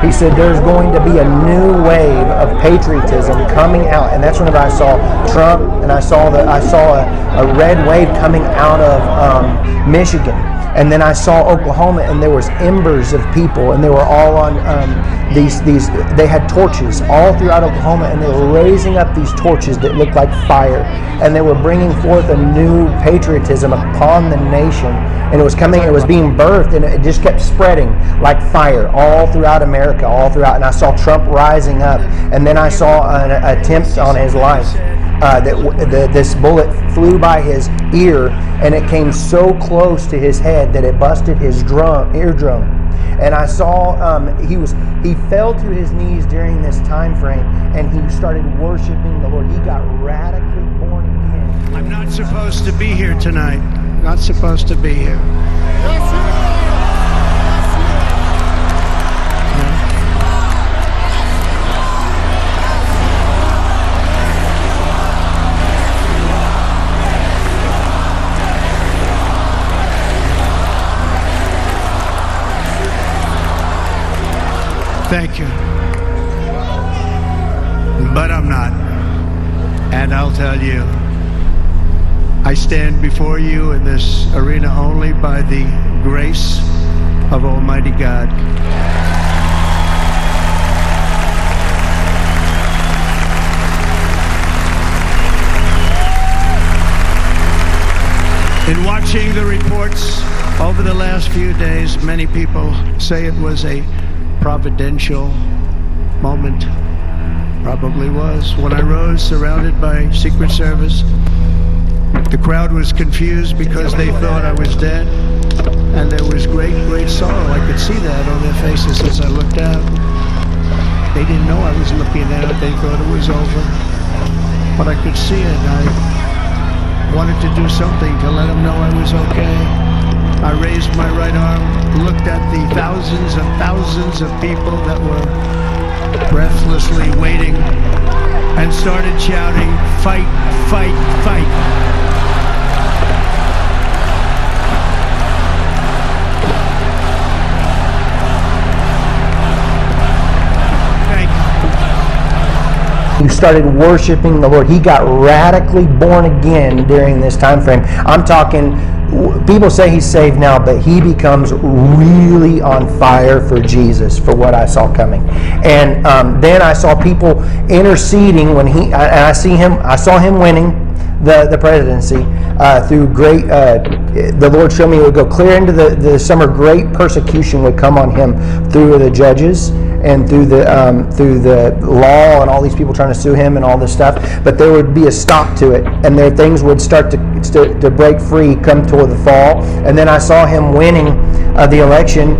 He said there's going to be a new wave of patriotism coming out, and that's whenever I saw Trump, and I saw a red wave coming out of Michigan. And then I saw Oklahoma, and there was embers of people, and they were all on they had torches all throughout Oklahoma, and they were raising up these torches that looked like fire, and they were bringing forth a new patriotism upon the nation, and it was being birthed, and it just kept spreading like fire all throughout America, all throughout, and I saw Trump rising up, and then I saw an attempt on his life. This bullet flew by his ear, and it came so close to his head that it busted his eardrum. And I saw he fell to his knees during this time frame, and he started worshiping the Lord. He got radically born again. I'm not supposed to be here tonight. Not supposed to be here. Yes, you are. Thank you. But I'm not. And I'll tell you, I stand before you in this arena only by the grace of Almighty God. In watching the reports over the last few days, many people say it was a providential moment. Probably was. When I rose surrounded by Secret Service, the crowd was confused because they thought I was dead, and there was great sorrow. I could see that on their faces as I looked out. They didn't know I was looking out. They thought it was over, but I could see it. I wanted to do something to let them know I was okay. I raised my right arm, looked at the thousands and thousands of people that were breathlessly waiting, and started shouting, "Fight, fight, fight." Thank you. He started worshiping the Lord. He got radically born again during this time frame. I'm talking, people say he's saved now, but he becomes really on fire for Jesus, for what I saw coming. And then I saw people interceding when I saw him winning the presidency through great, the Lord showed me it would go clear into the summer. Great persecution would come on him through the judges and through the law and all these people trying to sue him and all this stuff. But there would be a stop to it, and there things would start to break free come toward the fall. And then I saw him winning the election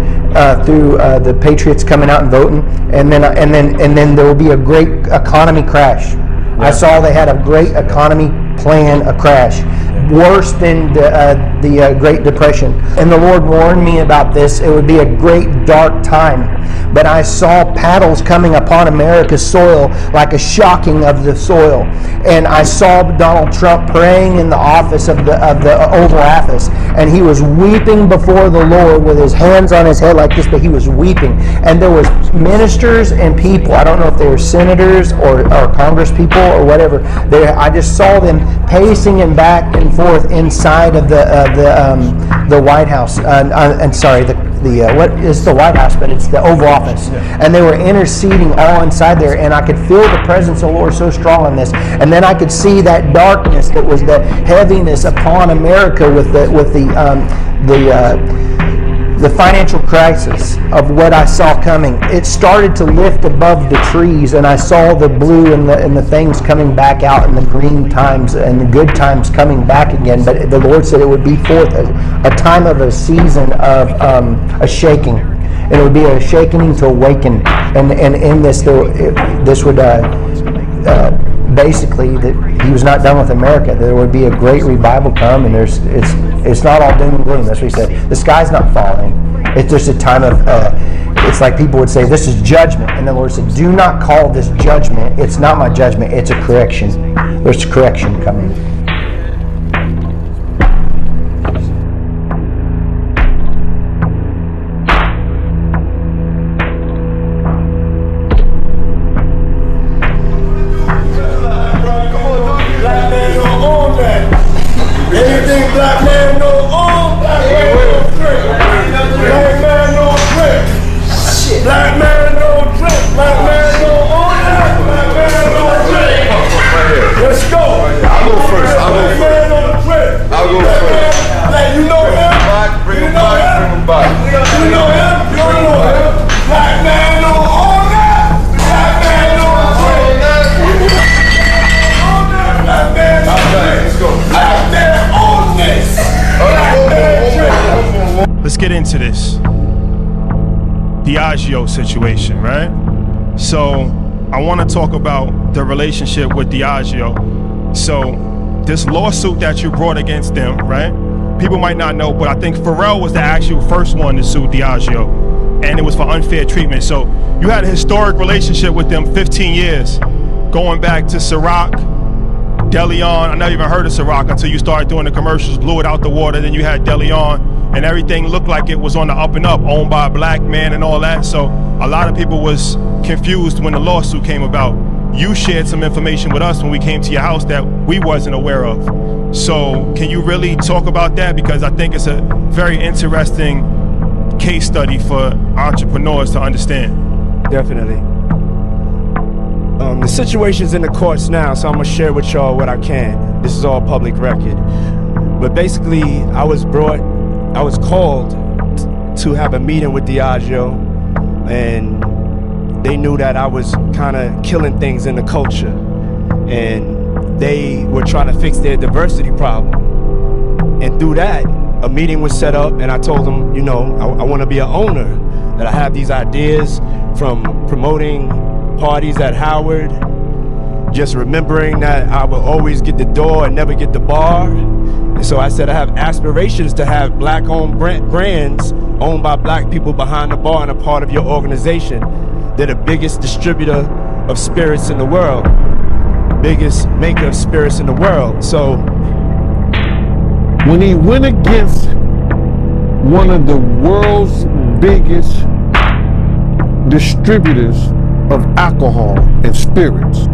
through the Patriots coming out and voting, and then there will be a great economy crash. Yeah. I saw they had a great economy plan, a crash, worse than the Great Depression. And the Lord warned me about this. It would be a great dark time. But I saw paddles coming upon America's soil like a shocking of the soil. And I saw Donald Trump praying in the office of the Oval Office, and he was weeping before the Lord with his hands on his head like this, but he was weeping. And there was ministers and people, I don't know if they were senators or Congress people or whatever, I just saw them pacing and back and forth inside of the White House. What is the White House, but it's the Oval Office. Yeah. And they were interceding all inside there, and I could feel the presence of the Lord so strong in this. And then I could see that darkness, that was the heaviness upon America with the financial crisis of what I saw coming. It started to lift above the trees, and I saw the blue and the things coming back out, and the green times and the good times coming back again. But the Lord said it would be forth a time of a season of a shaking. And it would be a shaking to awaken. And in this, this would basically, that he was not done with America. There would be a great revival come, and it's not all doom and gloom. That's what he said. The sky's not falling. It's just a time of, it's like people would say, this is judgment. And the Lord said, do not call this judgment. It's not my judgment. It's a correction. There's correction coming. Diageo situation, right? So I want to talk about the relationship with Diageo. So this lawsuit that you brought against them, right? People might not know, but I think Pharrell was the actual first one to sue Diageo, and it was for unfair treatment. So you had a historic relationship with them, 15 years, going back to Ciroc, DeLeon. I never even heard of Ciroc until you started doing the commercials, blew it out the water. Then you had DeLeon, and everything looked like it was on the up and up, owned by a black man and all that. So a lot of people was confused when the lawsuit came about. You shared some information with us when we came to your house that we wasn't aware of. So can you really talk about that? Because I think it's a very interesting case study for entrepreneurs to understand. Definitely. The situation's in the courts now, so I'm gonna share with y'all what I can. This is all public record. But basically, I was called to have a meeting with Diageo, and they knew that I was kind of killing things in the culture, and they were trying to fix their diversity problem. And through that, a meeting was set up, and I told them, you know, I want to be an owner, that I have these ideas from promoting parties at Howard, just remembering that I would always get the door and never get the bar. And so I said I have aspirations to have black-owned brands owned by black people behind the bar and a part of your organization. They're the biggest distributor of spirits in the world, biggest maker of spirits in the world. So when he went against one of the world's biggest distributors of alcohol and spirits,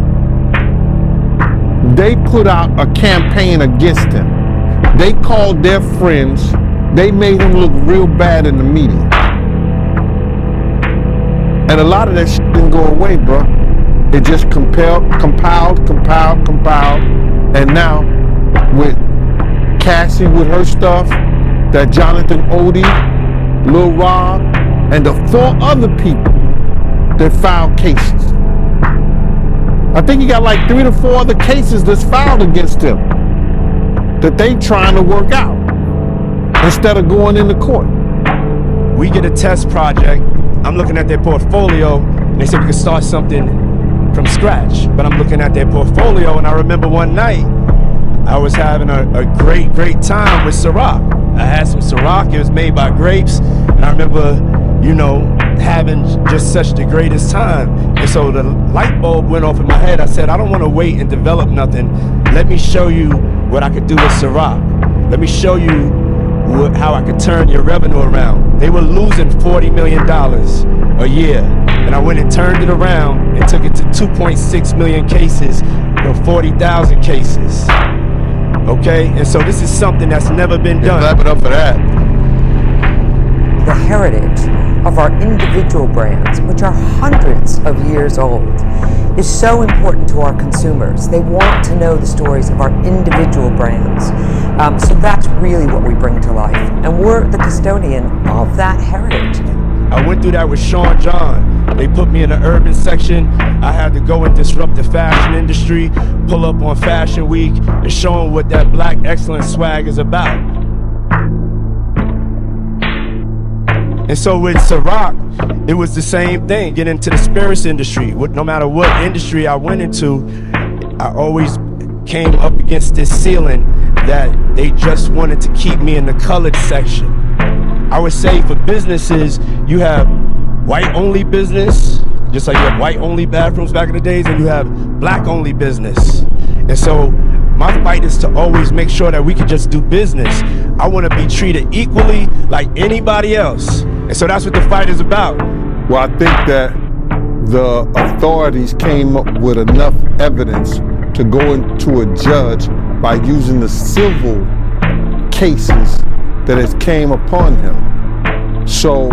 they put out a campaign against him. They called their friends, they made him look real bad in the media. And a lot of that shit didn't go away, bro. It just compiled. And now with Cassie with her stuff, that Jonathan Odie, Lil Rob, and the 4 other people that filed cases. I think he got like 3 to 4 other cases that's filed against him that they trying to work out instead of going into court. We get a test project. I'm looking at their portfolio, and they said we could start something from scratch. But I'm looking at their portfolio, and I remember one night I was having a great time with Ciroc. I had some Ciroc. It was made by grapes, and I remember, you know, having just such the greatest time. And so the light bulb went off in my head. I said, I don't want to wait and develop nothing. Let me show you what I could do with Ciroc. Let me show you how I could turn your revenue around. They were losing $40 million a year, and I went and turned it around and took it to 2.6 million cases from 40,000 cases. Okay, and so this is something that's never been done. Clap it up for that. The heritage of our individual brands, which are hundreds of years old, is so important to our consumers. They want to know the stories of our individual brands. So that's really what we bring to life. And we're the custodian of that heritage. I went through that with Sean John. They put me in the urban section. I had to go and disrupt the fashion industry, pull up on Fashion Week, and show them what that black excellence swag is about. And so with Ciroc, it was the same thing, get into the spirits industry. No matter what industry I went into, I always came up against this ceiling that they just wanted to keep me in the colored section. I would say for businesses, you have white-only business, just like you have white-only bathrooms back in the days, and you have black-only business. And so my fight is to always make sure that we can just do business. I want to be treated equally like anybody else. And so that's what the fight is about. Well, I think that the authorities came up with enough evidence to go into a judge by using the civil cases that has came upon him. So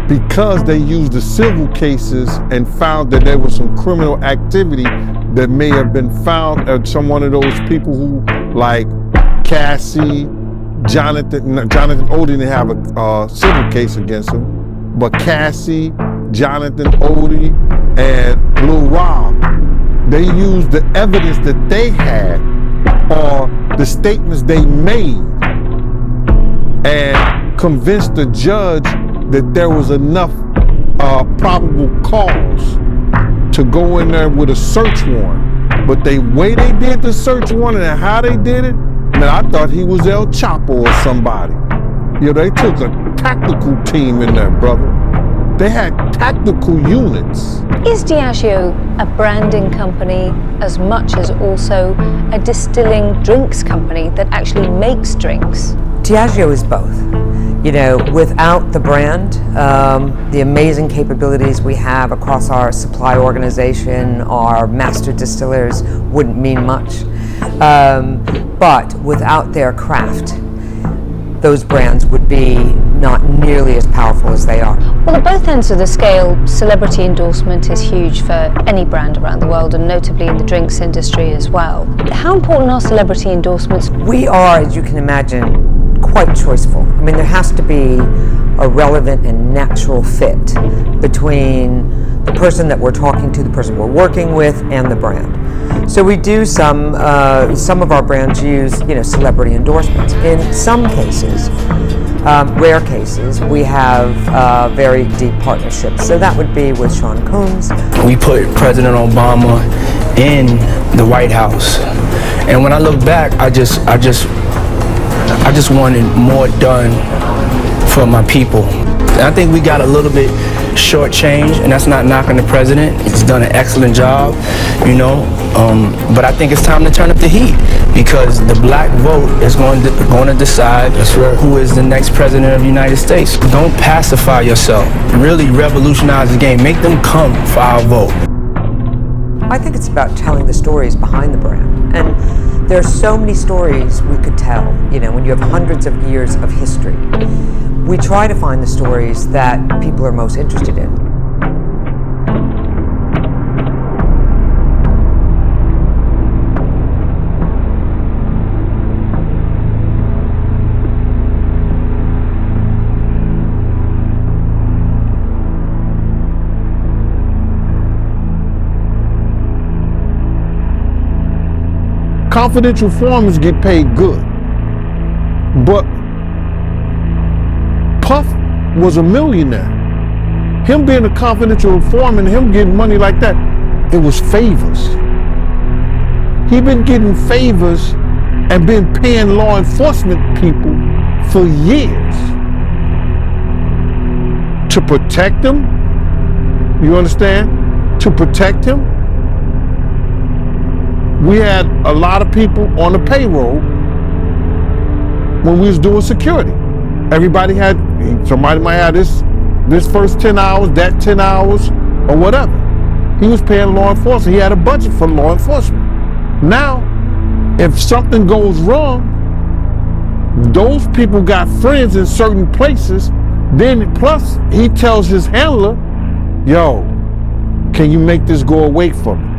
because they used the civil cases and found that there was some criminal activity that may have been found at some one of those people who, like Cassie, Jonathan Odie didn't have a civil case against him, but Cassie, Jonathan Odie, and Lil Rob, they used the evidence that they had or the statements they made and convinced the judge that there was enough probable cause to go in there with a search warrant. But the way they did the search warrant and how they did it, man, I thought he was El Chapo or somebody. Yeah, they took a tactical team in there, brother. They had tactical units. Is Diageo a branding company as much as also a distilling drinks company that actually makes drinks? Diageo is both. You know, without the brand, the amazing capabilities we have across our supply organization, our master distillers wouldn't mean much. But without their craft, those brands would be not nearly as powerful as they are. Well, at both ends of the scale, celebrity endorsement is huge for any brand around the world, and notably in the drinks industry as well. How important are celebrity endorsements? We are, as you can imagine, quite choiceful. I mean, there has to be a relevant and natural fit between the person that we're talking to, the person we're working with, and the brand. So we do some of our brands use, celebrity endorsements. In some cases, rare cases, we have very deep partnerships. So that would be with Sean Combs. We put President Obama in the White House, and when I look back, I just wanted more done for my people. And I think we got a little bit shortchanged, and that's not knocking the president. He's done an excellent job, but I think it's time to turn up the heat, because the black vote is going to decide who is the next president of the United States. Don't pacify yourself. Really revolutionize the game. Make them come for our vote. I think it's about telling the stories behind the brand. And there are so many stories we could tell, when you have hundreds of years of history. We try to find the stories that people are most interested in. Confidential informants get paid good, but Puff was a millionaire. Him being a confidential informant, him getting money like that, it was favors. He been getting favors and been paying law enforcement people for years to protect him. You understand? To protect him. We had a lot of people on the payroll when we was doing security. Somebody might have this first 10 hours, that 10 hours, or whatever. He was paying law enforcement. He had a budget for law enforcement. Now, if something goes wrong, those people got friends in certain places. Then plus, he tells his handler, yo, can you make this go away for me?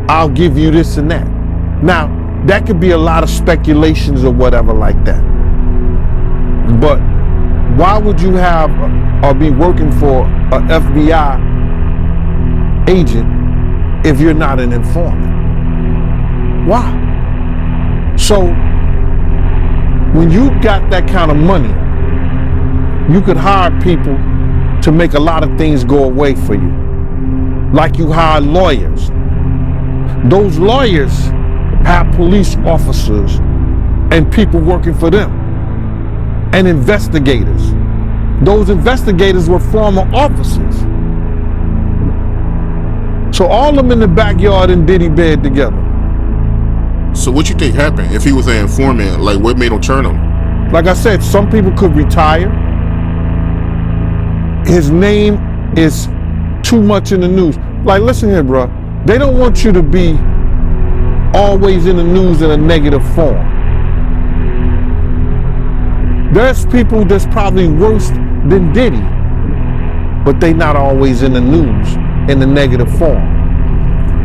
I'll give you this and that. Now, that could be a lot of speculations or whatever like that. But why would you have or be working for an FBI agent if you're not an informant? Why? So, when you got that kind of money, you could hire people to make a lot of things go away for you. Like you hire lawyers. Those lawyers have police officers and people working for them, and investigators. Those investigators were former officers. So all of them in the backyard in Diddy bed together. So what you think happened if he was an informant? Like, what made him turn him? Like I said, some people could retire. His name is too much in the news. Like, listen here, bro. They don't want you to be always in the news in a negative form. There's people that's probably worse than Diddy, but they not always in the news in the negative form.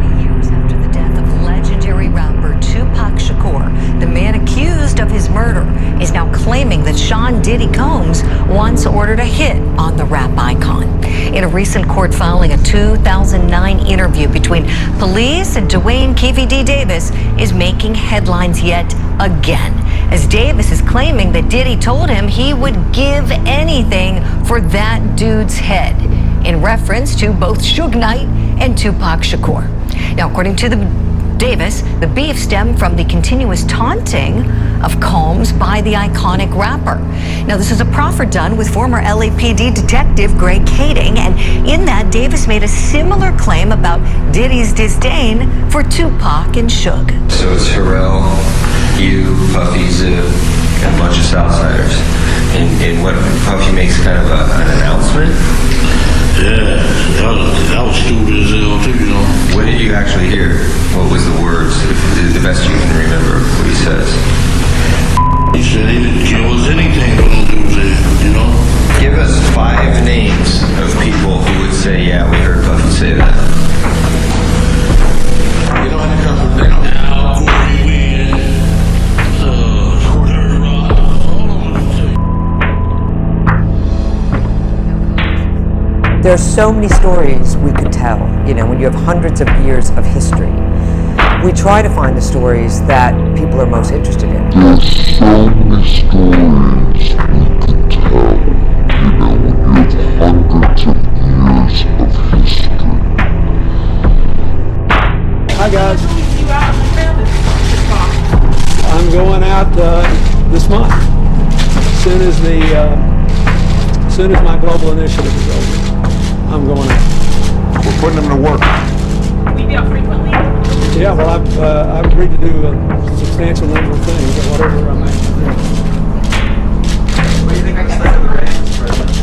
30 years after the death of legendary rapper Tupac Shakur, the man accused of his murder, is now claiming that Sean Diddy Combs once ordered a hit on the rap icon. In a recent court filing, a 2009 interview between police and Dwayne Keefe D. Davis is making headlines yet again, as Davis is claiming that Diddy told him he would give anything for that dude's head, in reference to both Suge Knight and Tupac Shakur. Now, according to Davis, the beef stemmed from the continuous taunting of Combs by the iconic rapper. Now, this is a proffer done with former LAPD detective Greg Kading, and in that, Davis made a similar claim about Diddy's disdain for Tupac and Suge. So it's Pharrell, you, Puffy, Zip, and a bunch of Southsiders. And what Puffy makes kind of an announcement? Yeah, that was stupid as hell too, you know. What did you actually hear? What was the words? The best you can remember what he says. He said he didn't give us anything for them dudes there, you know. Give us 5 names of people who would say, yeah, we heard Puffy say that. You know, any couple of things. Now, Corey Lee, Squirter Rock, all of them would say. There's so many stories we could tell, you know, when you have hundreds of years of history. We try to find the stories that people are most interested in. There's so many stories we could tell, you know, when you have hundreds of years of history. Hi guys. I'm going out this month. As soon as my global initiative is over, I'm going out. We're putting them to work. We be out frequently? Yeah, well, I've agreed to do a substantial number of things at whatever I'm at. What do you think I can spend on the race, President?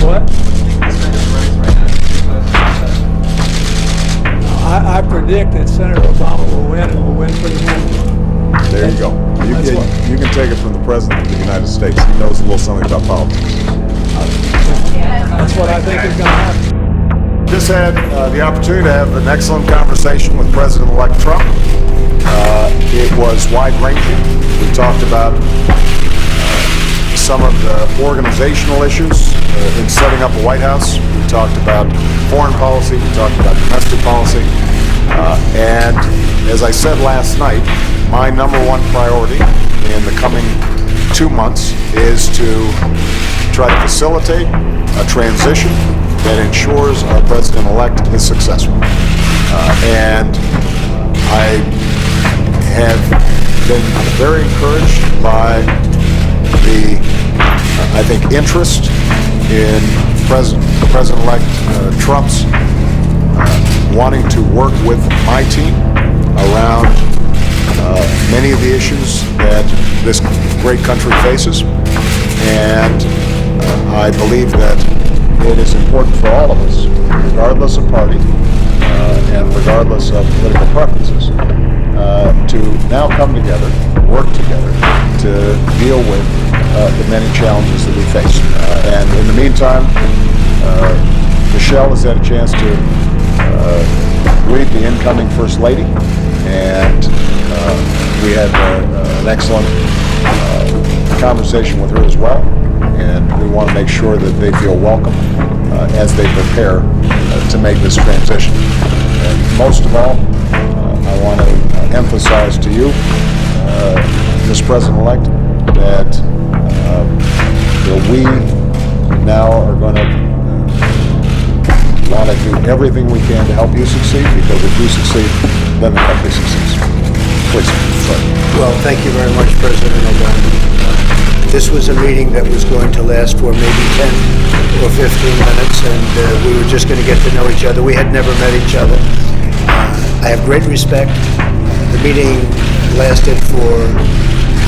What? What do you think I can spend on the race right now? I predict that Senator Obama will win and will win pretty handily. There you go. You can take it from the President of the United States. He knows a little something about politics. That's what I think is going to happen. Just had the opportunity to have an excellent conversation with President-elect Trump. It was wide-ranging. We talked about some of the organizational issues in setting up a White House. We talked about foreign policy. We talked about domestic policy. And as I said last night, my number one priority in the coming 2 months is to try to facilitate a transition that ensures our president-elect is successful. And I have been very encouraged by the, I think, interest in President-elect Trump's wanting to work with my team around many of the issues that this great country faces. And I believe that it is important for all of us, regardless of party and regardless of political preferences, to now come together, work together to deal with the many challenges that we face. And in the meantime, Michelle has had a chance to greet the incoming First Lady, and we had an excellent conversation with her as well. And we want to make sure that they feel welcome as they prepare to make this transition. And most of all, I want to emphasize to you, Mr. President-elect, that we now are going to want to do everything we can to help you succeed, because if you succeed, then the country succeeds. Please. Well, thank you very much, President Obama. This was a meeting that was going to last for maybe 10 or 15 minutes, and we were just going to get to know each other. We had never met each other. I have great respect. The meeting lasted for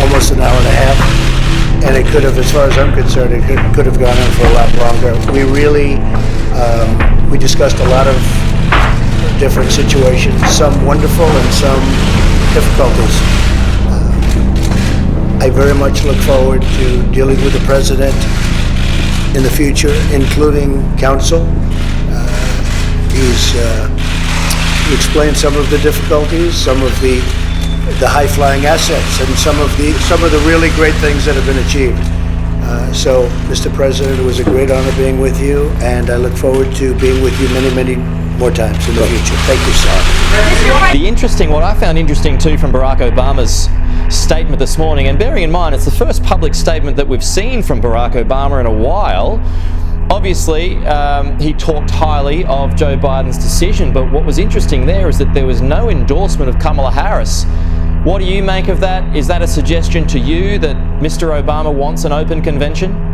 almost an hour and a half, and it could have, as far as I'm concerned, it could have gone on for a lot longer. We really, we discussed a lot of different situations, some wonderful and some difficulties. I very much look forward to dealing with the president in the future, including counsel. He explained some of the difficulties, some of the the high-flying assets and some of the really great things that have been achieved. So, Mr. President, it was a great honor being with you, and I look forward to being with you many, many more times in the future. Thank you, sir. What I found interesting too from Barack Obama's statement this morning, and bearing in mind it's the first public statement that we've seen from Barack Obama in a while. Obviously, he talked highly of Joe Biden's decision, but what was interesting there is that there was no endorsement of Kamala Harris. What do you make of that? Is that a suggestion to you that Mr. Obama wants an open convention?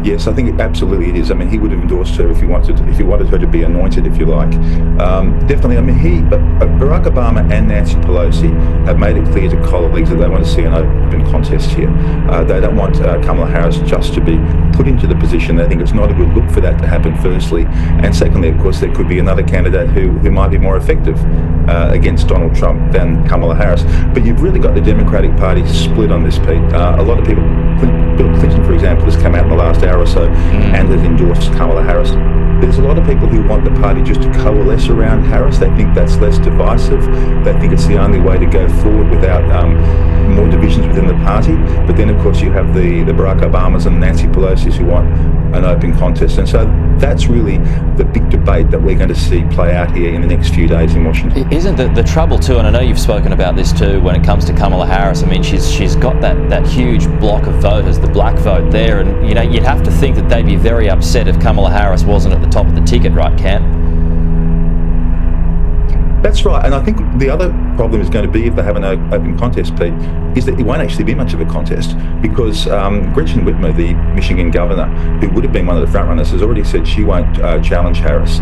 Yes, I think absolutely it is. I mean, he would have endorsed her if he wanted her to be anointed, if you like. Definitely. I mean, Barack Obama and Nancy Pelosi have made it clear to colleagues that they want to see an open contest here. They don't want Kamala Harris just to be put into the position. They think it's not a good look for that to happen, firstly. And secondly, of course, there could be another candidate who might be more effective against Donald Trump than Kamala Harris. But you've really got the Democratic Party split on this, Pete. A lot of people, Bill Clinton, for example, has come out in the last hour or so and has endorsed Kamala Harris. There's a lot of people who want the party just to coalesce around Harris. They think that's less divisive. They think it's the only way to go forward without more divisions within the party. But then, of course, you have the Barack Obamas and Nancy Pelosi's who want an open contest. And so that's really the big debate that we're going to see play out here in the next few days in Washington. Isn't the trouble too, and I know you've spoken about this too, when it comes to Kamala Harris, I mean, she's got that huge block of voters, the black vote there, and you know, you'd have to think that they'd be very upset if Kamala Harris wasn't at the top of the ticket, right, Cam? That's right, and I think the other problem is going to be, if they have an open contest, Pete, is that it won't actually be much of a contest, because Gretchen Whitmer, the Michigan governor, who would have been one of the frontrunners, has already said she won't challenge Harris.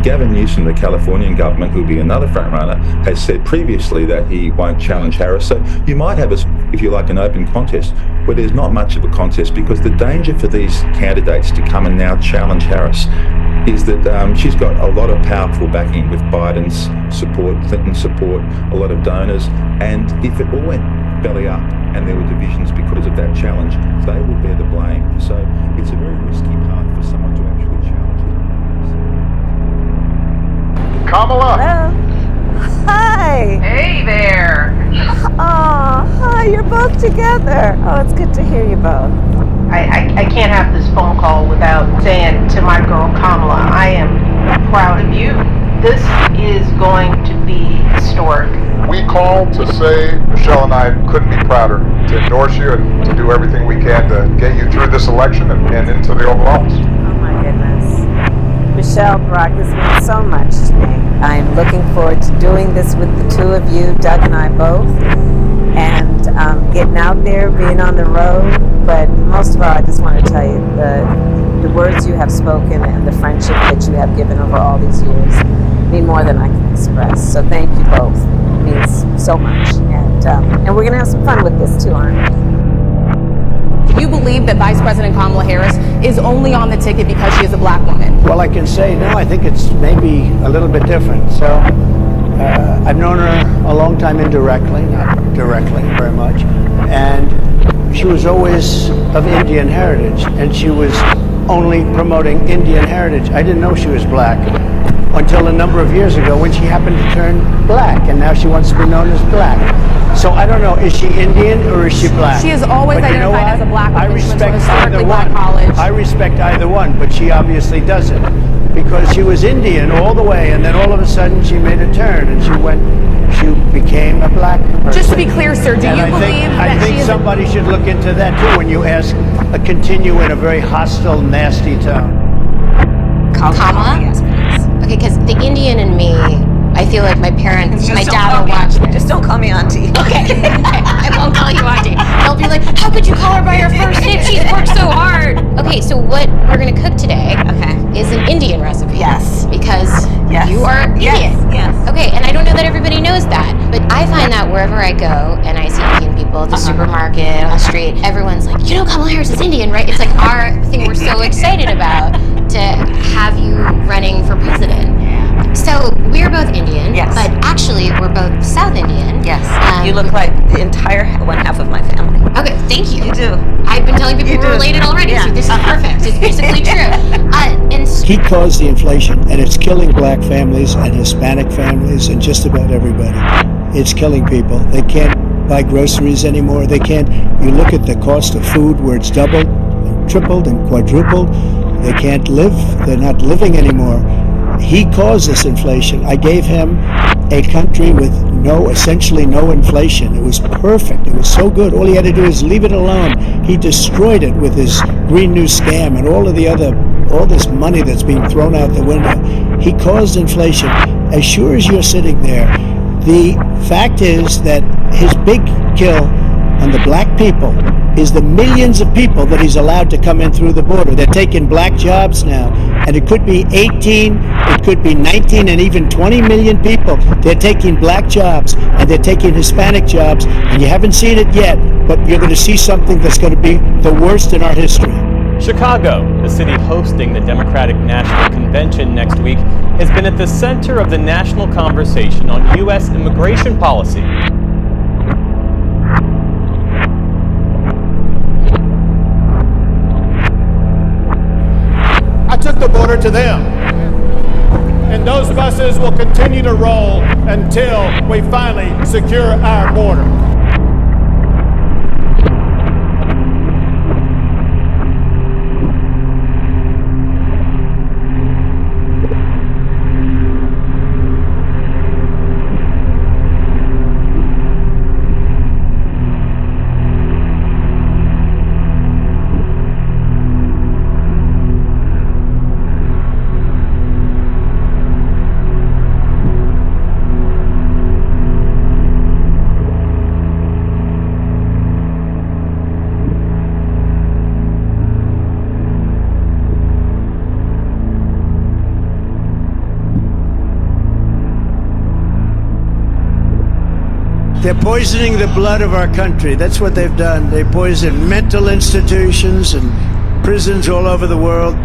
Gavin Newsom, the Californian government, who will be another frontrunner, has said previously that he won't challenge Harris. So you might have, if you like, an open contest where there's not much of a contest, because the danger for these candidates to come and now challenge Harris is that she's got a lot of powerful backing with Biden's support, Clinton's support, a lot of donors, and if it all went belly up and there were divisions because of that challenge, they will bear the blame. So it's a very risky path for someone to actually challenge Kamala! Hello. Hi! Hey there! Oh, hi, you're both together. Oh, it's good to hear you both. I can't have this phone call without saying to my girl Kamala, I am proud of you. This is going to be historic. We called to say Michelle and I couldn't be prouder to endorse you and to do everything we can to get you through this election and into the Oval Office. Oh my goodness. Michelle, Barack, this means so much to me. I'm looking forward to doing this with the two of you, Doug and I both, and getting out there, being on the road. But most of all, I just want to tell you the words you have spoken and the friendship that you have given over all these years mean more than I can express. So thank you both. It means so much. And we're going to have some fun with this too, aren't we? Do you believe that Vice President Kamala Harris is only on the ticket because she is a black woman? Well, I can say no, I think it's maybe a little bit different. So I've known her a long time indirectly, not directly very much. And she was always of Indian heritage, and she was only promoting Indian heritage. I didn't know she was black until a number of years ago when she happened to turn black, and now she wants to be known as black. So I don't know, is she Indian or is she black? She has always identified as a black woman. I respect either one. I respect either one, but she obviously doesn't, because she was Indian all the way, and then all of a sudden she made a turn and she became a black person. Just to be clear, sir, do you believe that I think somebody should look into that too when you ask, continue in a very hostile, nasty tone. Kamala? Yes, please. Okay, because the Indian in me, I feel like my parents, my dad will watch this. Just don't call me auntie. Okay, I won't call you auntie. They'll be like, how could you call her by her first name? She's worked so hard. Okay, so what we're gonna cook today is an Indian recipe. Yes. Because you are Indian. Yes. Okay, and I don't know that everybody knows that, but I find that wherever I go and I see Indian people at the supermarket, on the street, everyone's like, you know Kamala Harris is Indian, right? It's like our thing we're so excited about to have you running for president. So we're both Indian, but actually we're both South Indian. Yes. You look like the entire one half of my family. Okay, thank you. You do. I've been telling people we're related already, so this is perfect. It's basically true. He caused the inflation, and it's killing black families and Hispanic families and just about everybody. It's killing people. They can't buy groceries anymore. They can't. You look at the cost of food where it's doubled, and tripled, and quadrupled. They can't live. They're not living anymore. He caused this inflation. I gave him a country with essentially no inflation. It was perfect. It was so good. All he had to do is leave it alone. He destroyed it with his Green New Scam and all this money that's being thrown out the window. He caused inflation. As sure as you're sitting there, the fact is that his big kill on the black people is the millions of people that he's allowed to come in through the border. They're taking black jobs now, and it could be 18, it could be 19, and even 20 million people. They're taking black jobs, and they're taking Hispanic jobs, and you haven't seen it yet, but you're going to see something that's going to be the worst in our history. Chicago, the city hosting the Democratic National Convention next week, has been at the center of the national conversation on U.S. immigration policy. I took the border to them, and those buses will continue to roll until we finally secure our border. They're poisoning the blood of our country. That's what they've done. They poison mental institutions and prisons all over the world.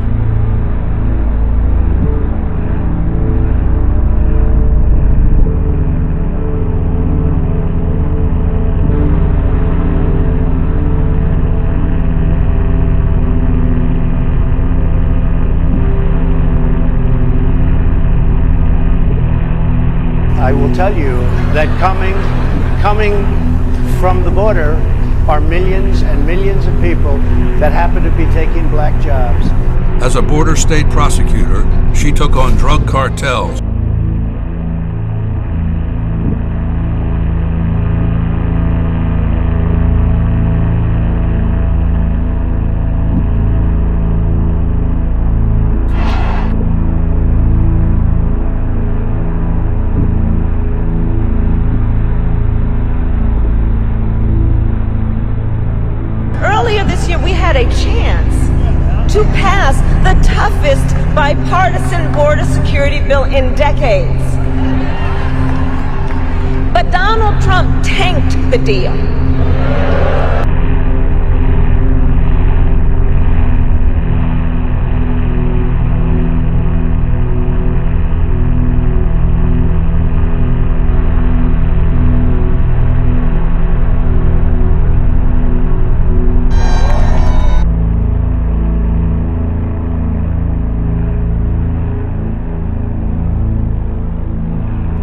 I will tell you that coming from the border are millions and millions of people that happen to be taking black jobs. As a border state prosecutor, she took on drug cartels. Earlier this year, we had a chance to pass the toughest bipartisan border security bill in decades. But Donald Trump tanked the deal.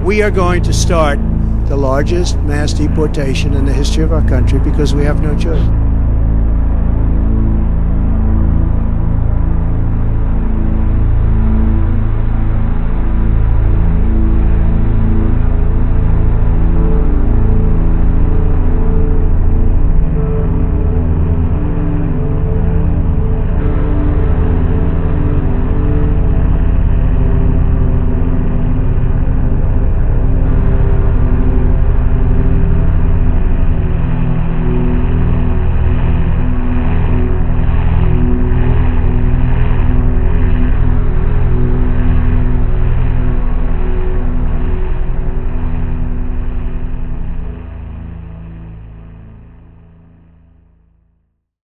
We are going to start the largest mass deportation in the history of our country because we have no choice.